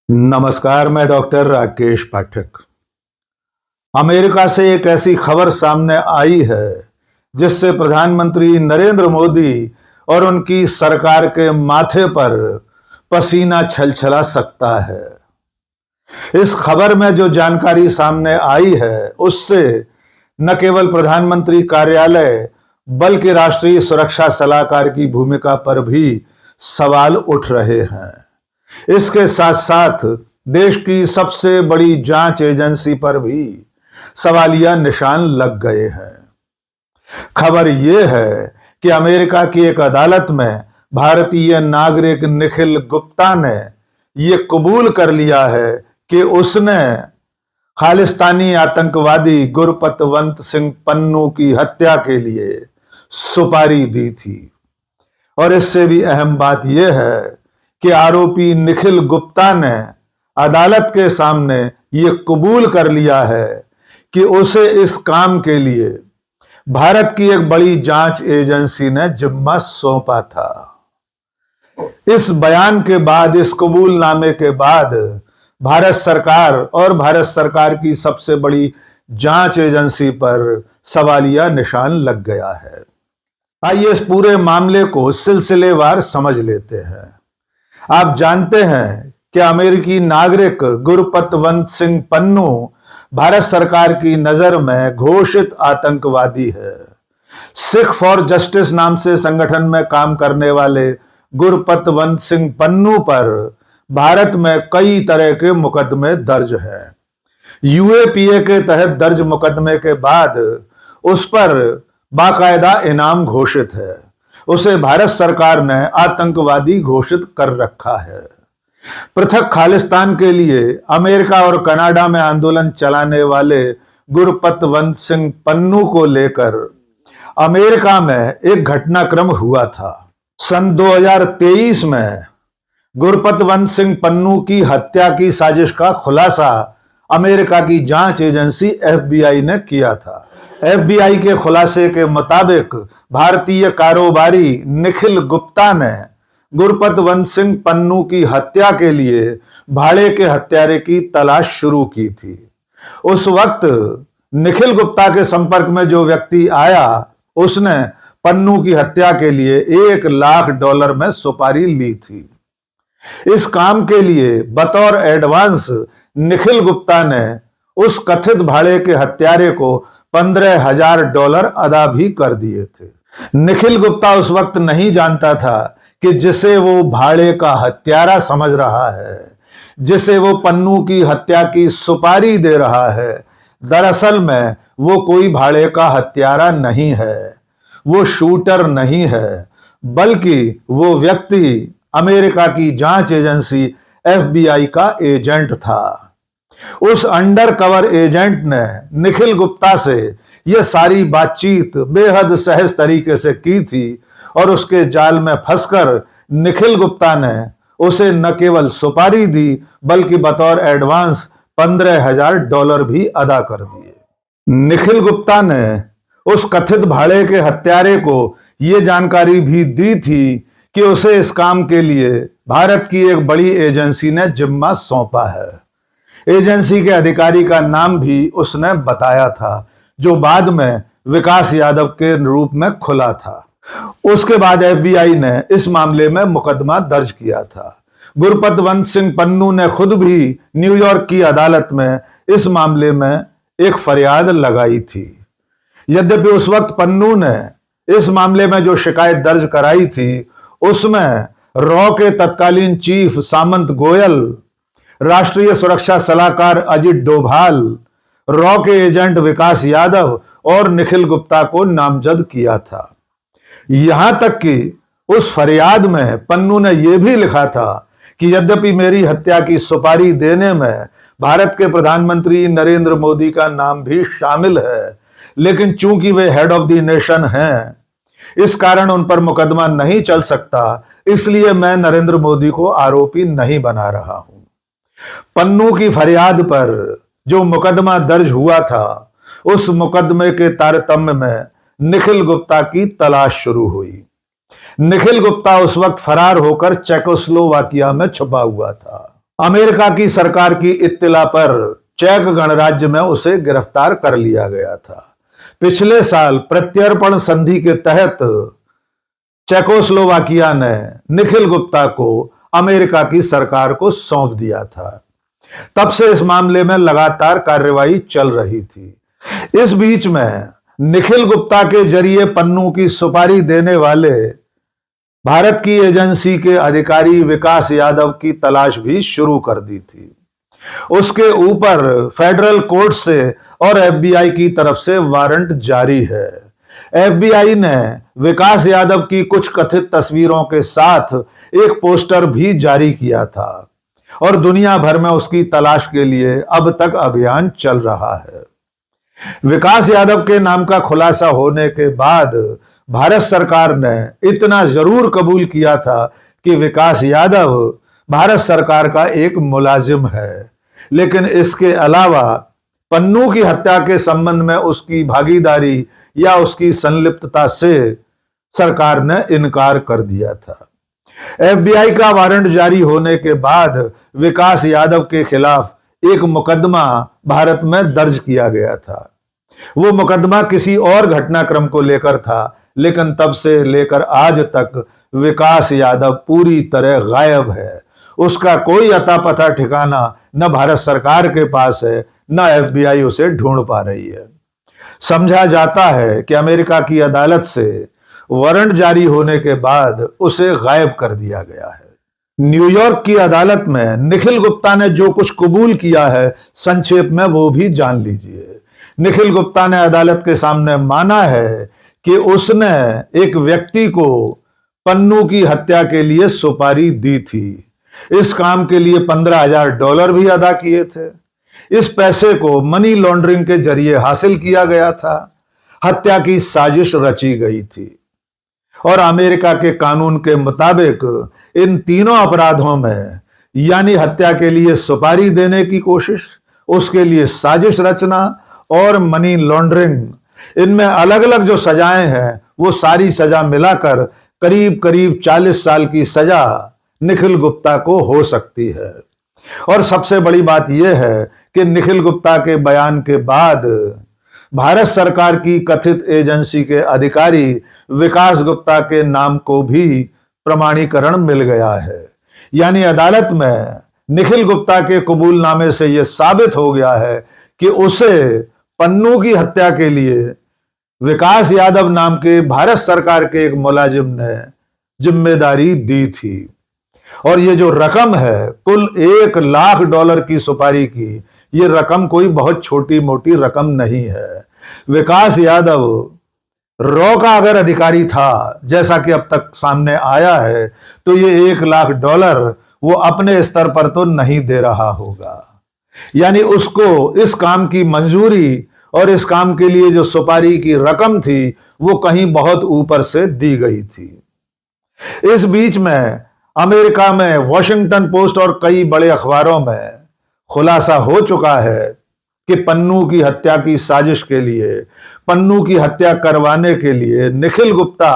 नमस्कार, मैं डॉक्टर राकेश पाठक। अमेरिका से एक ऐसी खबर सामने आई है जिससे प्रधानमंत्री नरेंद्र मोदी और उनकी सरकार के माथे पर पसीना छलछला सकता है। इस खबर में जो जानकारी सामने आई है उससे न केवल प्रधानमंत्री कार्यालय बल्कि राष्ट्रीय सुरक्षा सलाहकार की भूमिका पर भी सवाल उठ रहे हैं। इसके साथ साथ देश की सबसे बड़ी जांच एजेंसी पर भी सवालिया निशान लग गए हैं। खबर यह है कि अमेरिका की एक अदालत में भारतीय नागरिक निखिल गुप्ता ने यह कबूल कर लिया है कि उसने खालिस्तानी आतंकवादी गुरपतवंत सिंह पन्नू की हत्या के लिए सुपारी दी थी। और इससे भी अहम बात यह है कि आरोपी निखिल गुप्ता ने अदालत के सामने यह कबूल कर लिया है कि उसे इस काम के लिए भारत की एक बड़ी जांच एजेंसी ने जिम्मा सौंपा था। इस बयान के बाद, इस कबूलनामे के बाद भारत सरकार और भारत सरकार की सबसे बड़ी जांच एजेंसी पर सवालिया निशान लग गया है। आइए इस पूरे मामले को सिलसिलेवार समझ लेते हैं। आप जानते हैं कि अमेरिकी नागरिक गुरपतवंत सिंह पन्नू भारत सरकार की नजर में घोषित आतंकवादी है। सिख फॉर जस्टिस नाम से संगठन में काम करने वाले गुरपतवंत सिंह पन्नू पर भारत में कई तरह के मुकदमे दर्ज हैं। यूएपीए के तहत दर्ज मुकदमे के बाद उस पर बाकायदा इनाम घोषित है। उसे भारत सरकार ने आतंकवादी घोषित कर रखा है। पृथक खालिस्तान के लिए अमेरिका और कनाडा में आंदोलन चलाने वाले गुरपतवंत सिंह पन्नू को लेकर अमेरिका में एक घटनाक्रम हुआ था। सन 2023 में गुरपतवंत सिंह पन्नू की हत्या की साजिश का खुलासा अमेरिका की जांच एजेंसी एफबीआई ने किया था। एफबीआई के खुलासे के मुताबिक भारतीय कारोबारी निखिल गुप्ता ने गुरपतवंत सिंह पन्नू की हत्या के लिए भाड़े के हत्यारे की तलाश शुरू की थी। उस वक्त निखिल गुप्ता के संपर्क में जो व्यक्ति आया उसने पन्नू की हत्या के लिए $1 लाख में सुपारी ली थी। इस काम के लिए बतौर एडवांस निखिल गुप्ता ने उस कथित भाड़े के हत्यारे को $15,000 अदा भी कर दिए थे। निखिल गुप्ता उस वक्त नहीं जानता था कि जिसे वो भाड़े का हत्यारा समझ रहा है, जिसे वो पन्नू की हत्या की सुपारी दे रहा है, दरअसल में वो कोई भाड़े का हत्यारा नहीं है, वो शूटर नहीं है, बल्कि वो व्यक्ति अमेरिका की जांच एजेंसी एफबीआई का एजेंट था। उस अंडर कवर एजेंट ने निखिल गुप्ता से यह सारी बातचीत बेहद सहज तरीके से की थी और उसके जाल में फंसकर निखिल गुप्ता ने उसे न केवल सुपारी दी बल्कि बतौर एडवांस $15,000 भी अदा कर दिए। निखिल गुप्ता ने उस कथित भाड़े के हत्यारे को यह जानकारी भी दी थी कि उसे इस काम के लिए भारत की एक बड़ी एजेंसी ने जिम्मा सौंपा है। एजेंसी के अधिकारी का नाम भी उसने बताया था, जो बाद में विकास यादव के रूप में खुला था। उसके बाद एफबीआई ने इस मामले में मुकदमा दर्ज किया था। गुरपतवंत सिंह पन्नू ने खुद भी न्यूयॉर्क की अदालत में इस मामले में एक फरियाद लगाई थी। यद्यपि उस वक्त पन्नू ने इस मामले में जो शिकायत दर्ज कराई थी उसमें रॉ के तत्कालीन चीफ सामंत गोयल, राष्ट्रीय सुरक्षा सलाहकार अजित डोभाल, रॉ के एजेंट विकास यादव और निखिल गुप्ता को नामजद किया था। यहां तक कि उस फरियाद में पन्नू ने यह भी लिखा था कि यद्यपि मेरी हत्या की सुपारी देने में भारत के प्रधानमंत्री नरेंद्र मोदी का नाम भी शामिल है, लेकिन चूंकि वे हेड ऑफ द नेशन हैं, इस कारण उन पर मुकदमा नहीं चल सकता, इसलिए मैं नरेंद्र मोदी को आरोपी नहीं बना रहा हूं। पन्नू की फरियाद पर जो मुकदमा दर्ज हुआ था उस मुकदमे के तारतम्य में निखिल गुप्ता की तलाश शुरू हुई। निखिल गुप्ता उस वक्त फरार होकर चेकोस्लोवाकिया में छुपा हुआ था। अमेरिका की सरकार की इत्तिला पर चेक गणराज्य में उसे गिरफ्तार कर लिया गया था। पिछले साल प्रत्यर्पण संधि के तहत चेकोस्लोवाकिया ने निखिल गुप्ता को अमेरिका की सरकार को सौंप दिया था। तब से इस मामले में लगातार कार्रवाई चल रही थी। इस बीच में निखिल गुप्ता के जरिए पन्नू की सुपारी देने वाले भारत की एजेंसी के अधिकारी विकास यादव की तलाश भी शुरू कर दी थी। उसके ऊपर फेडरल कोर्ट से और एफबीआई की तरफ से वारंट जारी है। एफबीआई ने विकास यादव की कुछ कथित तस्वीरों के साथ एक पोस्टर भी जारी किया था और दुनिया भर में उसकी तलाश के लिए अब तक अभियान चल रहा है। विकास यादव के नाम का खुलासा होने के बाद भारत सरकार ने इतना जरूर कबूल किया था कि विकास यादव भारत सरकार का एक मुलाजिम है, लेकिन इसके अलावा पन्नू की हत्या के संबंध में उसकी भागीदारी या उसकी संलिप्तता से सरकार ने इनकार कर दिया था। एफबीआई का वारंट जारी होने के बाद विकास यादव के खिलाफ एक मुकदमा भारत में दर्ज किया गया था। वो मुकदमा किसी और घटनाक्रम को लेकर था, लेकिन तब से लेकर आज तक विकास यादव पूरी तरह गायब है। उसका कोई अता पता ठिकाना न भारत सरकार के पास है, न एफबीआई उसे ढूंढ पा रही है। समझा जाता है कि अमेरिका की अदालत से वारंट जारी होने के बाद उसे गायब कर दिया गया है। न्यूयॉर्क की अदालत में निखिल गुप्ता ने जो कुछ कबूल किया है, संक्षेप में वो भी जान लीजिए। निखिल गुप्ता ने अदालत के सामने माना है कि उसने एक व्यक्ति को पन्नू की हत्या के लिए सुपारी दी थी। इस काम के लिए $15,000 भी अदा किए थे। इस पैसे को मनी लॉन्ड्रिंग के जरिए हासिल किया गया था। हत्या की साजिश रची गई थी और अमेरिका के कानून के मुताबिक इन तीनों अपराधों में, यानी हत्या के लिए सुपारी देने की कोशिश, उसके लिए साजिश रचना और मनी लॉन्ड्रिंग, इनमें अलग अलग जो सजाएं हैं वो सारी सजा मिलाकर करीब करीब 40 साल की सजा निखिल गुप्ता को हो सकती है। और सबसे बड़ी बात यह है कि निखिल गुप्ता के बयान के बाद भारत सरकार की कथित एजेंसी के अधिकारी विकास गुप्ता के नाम को भी प्रमाणीकरण मिल गया है। यानी अदालत में निखिल गुप्ता के कबूलनामे से यह साबित हो गया है कि उसे पन्नू की हत्या के लिए विकास यादव नाम के भारत सरकार के एक मुलाजिम ने जिम्मेदारी दी थी। और ये जो रकम है, कुल $1,00,000 की सुपारी की, ये रकम कोई बहुत छोटी मोटी रकम नहीं है। विकास यादव रॉ का अगर अधिकारी था, जैसा कि अब तक सामने आया है, तो ये $1,00,000 वो अपने स्तर पर तो नहीं दे रहा होगा। यानी उसको इस काम की मंजूरी और इस काम के लिए जो सुपारी की रकम थी, वो कहीं बहुत ऊपर से दी गई थी। इस बीच में अमेरिका में वॉशिंगटन पोस्ट और कई बड़े अखबारों में खुलासा हो चुका है कि पन्नू की हत्या की साजिश के लिए, पन्नू की हत्या करवाने के लिए निखिल गुप्ता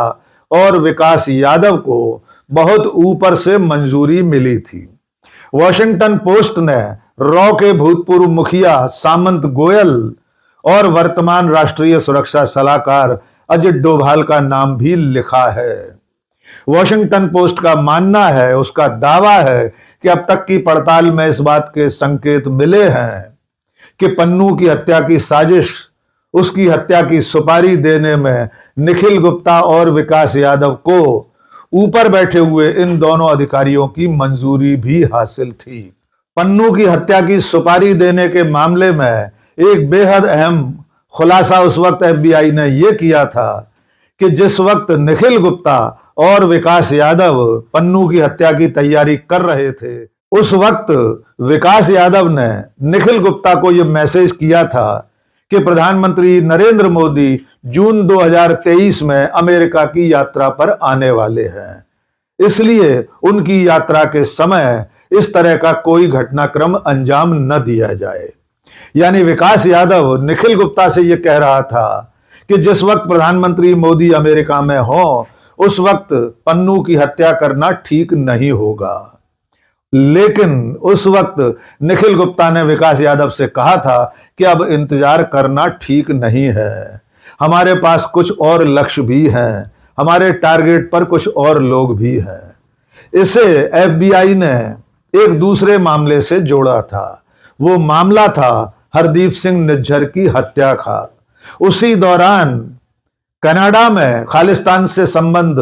और विकास यादव को बहुत ऊपर से मंजूरी मिली थी। वॉशिंगटन पोस्ट ने रॉ के भूतपूर्व मुखिया सामंत गोयल और वर्तमान राष्ट्रीय सुरक्षा सलाहकार अजित डोभाल का नाम भी लिखा है। वॉशिंगटन पोस्ट का मानना है, उसका दावा है कि अब तक की पड़ताल में इस बात के संकेत मिले हैं कि पन्नू की हत्या की साजिश, उसकी हत्या की सुपारी देने में निखिल गुप्ता और विकास यादव को ऊपर बैठे हुए इन दोनों अधिकारियों की मंजूरी भी हासिल थी। पन्नू की हत्या की सुपारी देने के मामले में एक बेहद अहम खुलासा उस वक्त एफबीआई ने यह किया था कि जिस वक्त निखिल गुप्ता और विकास यादव पन्नू की हत्या की तैयारी कर रहे थे, उस वक्त विकास यादव ने निखिल गुप्ता को यह मैसेज किया था कि प्रधानमंत्री नरेंद्र मोदी जून 2023 में अमेरिका की यात्रा पर आने वाले हैं, इसलिए उनकी यात्रा के समय इस तरह का कोई घटनाक्रम अंजाम न दिया जाए। यानी विकास यादव निखिल गुप्ता से यह कह रहा था कि जिस वक्त प्रधानमंत्री मोदी अमेरिका में हो, उस वक्त पन्नू की हत्या करना ठीक नहीं होगा। लेकिन उस वक्त निखिल गुप्ता ने विकास यादव से कहा था कि अब इंतजार करना ठीक नहीं है, हमारे पास कुछ और लक्ष्य भी हैं, हमारे टारगेट पर कुछ और लोग भी हैं। इसे एफबीआई ने एक दूसरे मामले से जोड़ा था। वो मामला था हरदीप सिंह निज्जर की हत्या का। उसी दौरान कनाडा में खालिस्तान से संबंध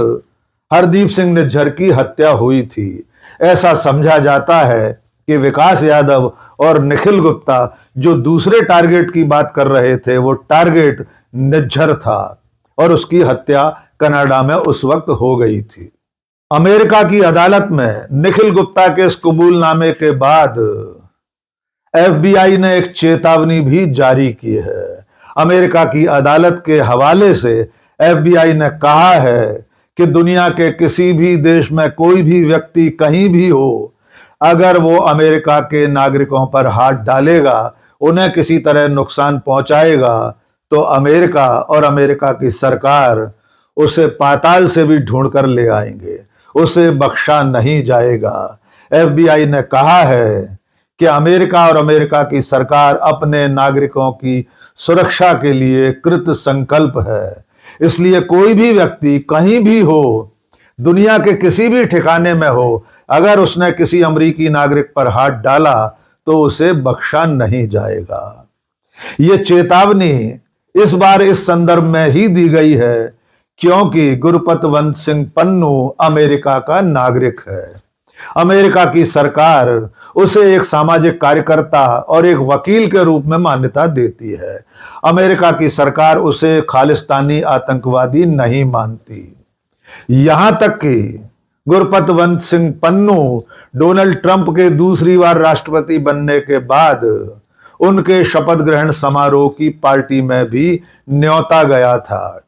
हरदीप सिंह निज्जर की हत्या हुई थी। ऐसा समझा जाता है कि विकास यादव और निखिल गुप्ता जो दूसरे टारगेट की बात कर रहे थे, वो टारगेट निज्जर था और उसकी हत्या कनाडा में उस वक्त हो गई थी। अमेरिका की अदालत में निखिल गुप्ता के इस कबूलनामे के बाद एफबीआई ने एक चेतावनी भी जारी की है। अमेरिका की अदालत के हवाले से एफबीआई ने कहा है कि दुनिया के किसी भी देश में कोई भी व्यक्ति कहीं भी हो, अगर वो अमेरिका के नागरिकों पर हाथ डालेगा, उन्हें किसी तरह नुकसान पहुंचाएगा, तो अमेरिका और अमेरिका की सरकार उसे पाताल से भी ढूंढ कर ले आएंगे, उसे बख्शा नहीं जाएगा। एफबीआई ने कहा है कि अमेरिका और अमेरिका की सरकार अपने नागरिकों की सुरक्षा के लिए कृत संकल्प है। इसलिए कोई भी व्यक्ति कहीं भी हो, दुनिया के किसी भी ठिकाने में हो, अगर उसने किसी अमेरिकी नागरिक पर हाथ डाला तो उसे बख्शा नहीं जाएगा। ये चेतावनी इस बार इस संदर्भ में ही दी गई है क्योंकि गुरपतवंत सिंह पन्नू अमेरिका का नागरिक है। अमेरिका की सरकार उसे एक सामाजिक कार्यकर्ता और एक वकील के रूप में मान्यता देती है। अमेरिका की सरकार उसे खालिस्तानी आतंकवादी नहीं मानती। यहां तक कि गुरपतवंत सिंह पन्नू डोनाल्ड ट्रंप के दूसरी बार राष्ट्रपति बनने के बाद उनके शपथ ग्रहण समारोह की पार्टी में भी न्योता गया था।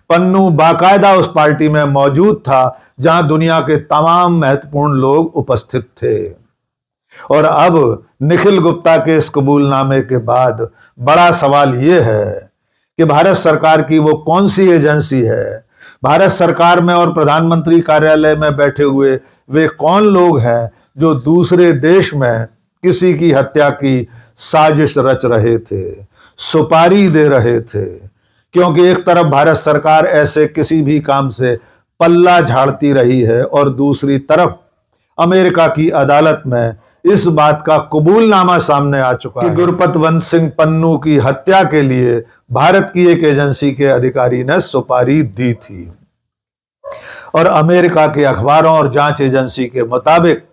पन्नू बाकायदा उस पार्टी में मौजूद था जहां दुनिया के तमाम महत्वपूर्ण लोग उपस्थित थे। और अब निखिल गुप्ता के इस कबूलनामे के बाद बड़ा सवाल यह है कि भारत सरकार की वो कौन सी एजेंसी है, भारत सरकार में और प्रधानमंत्री कार्यालय में बैठे हुए वे कौन लोग हैं जो दूसरे देश में किसी की हत्या की साजिश रच रहे थे, सुपारी दे रहे थे। क्योंकि एक तरफ भारत सरकार ऐसे किसी भी काम से पल्ला झाड़ती रही है और दूसरी तरफ अमेरिका की अदालत में इस बात का कबूलनामा सामने आ चुका है कि गुरपतवंत सिंह पन्नू की हत्या के लिए भारत की एक एजेंसी के अधिकारी ने सुपारी दी थी। और अमेरिका के अखबारों और जांच एजेंसी के मुताबिक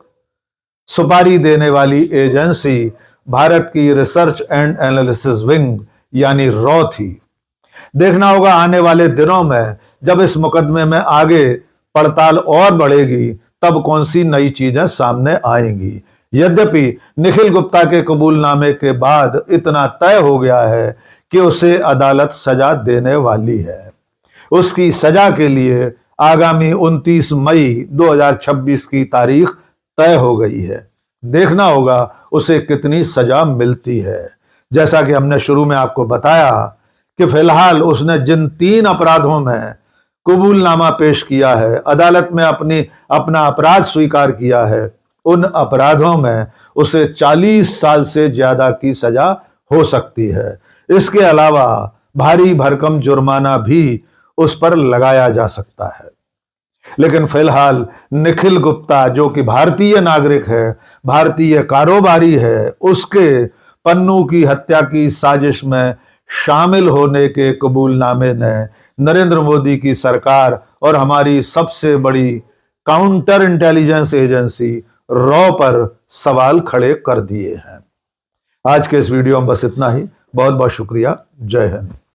सुपारी देने वाली एजेंसी भारत की रिसर्च एंड एनालिसिस विंग यानी रॉ थी। देखना होगा आने वाले दिनों में जब इस मुकदमे में आगे पड़ताल और बढ़ेगी तब कौन सी नई चीजें सामने आएंगी। यद्यपि निखिल गुप्ता के कबूलनामे के बाद इतना तय हो गया है कि उसे अदालत सजा देने वाली है। उसकी सजा के लिए आगामी 29 मई 2026 की तारीख तय हो गई है। देखना होगा उसे कितनी सजा मिलती है। जैसा कि हमने शुरू में आपको बताया कि फिलहाल उसने जिन 3 अपराधों में कबूलनामा पेश किया है, अदालत में अपना अपराध स्वीकार किया है, उन अपराधों में उसे 40 साल से ज्यादा की सजा हो सकती है। इसके अलावा भारी भरकम जुर्माना भी उस पर लगाया जा सकता है। लेकिन फिलहाल निखिल गुप्ता जो कि भारतीय नागरिक है, भारतीय कारोबारी है, उसके पन्नू की हत्या की साजिश में शामिल होने के कबूलनामे ने नरेंद्र मोदी की सरकार और हमारी सबसे बड़ी काउंटर इंटेलिजेंस एजेंसी रॉ पर सवाल खड़े कर दिए हैं। आज के इस वीडियो में बस इतना ही। बहुत बहुत शुक्रिया। जय हिंद।